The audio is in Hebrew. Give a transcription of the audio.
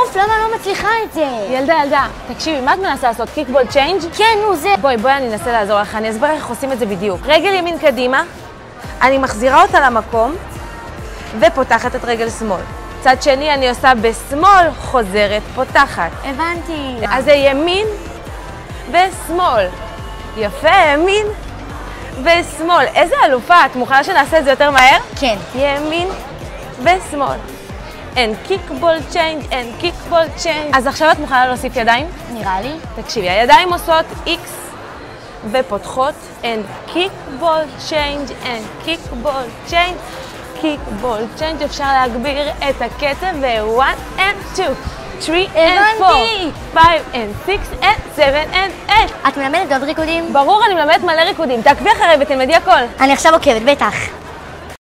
אוף, למה לא מצליחה את זה? ילדה, תקשיבי, מה את מנסה לעשות? קיקבול צ'יינג'? כן, נו זה. בואי, אני אנסה לעזור לך, אני אסביר איך עושים את זה בדיוק. רגל ימין קדימה, אני מחזירה אותה למקום, ופותחת את רגל שמאל. צד שני אני עושה בשמאל, חוזרת, פותחת. הבנתי. אז זה ימין ושמאל. יפה, ימין ושמאל. איזה אלופה, את מוכנה שנעשה את זה יותר מהר? כן. ימין ושמאל. And kickball change, and kickball change. אז עכשיו את מוכנה להוסיף ידיים? נראה לי. תקשיבי, הידיים עושות X ופותחות, and kickball change, and kickball change, kickball change. אפשר להגביר את הקצב ו-1 and 2, 3 and 4, 5 and 6 and 7 and 8. את מלמדת עוד ריקודים? ברור, אני מלמדת מלא ריקודים. תעקבי אחרי ותלמדי הכל. אני עכשיו עוקבת, בטח.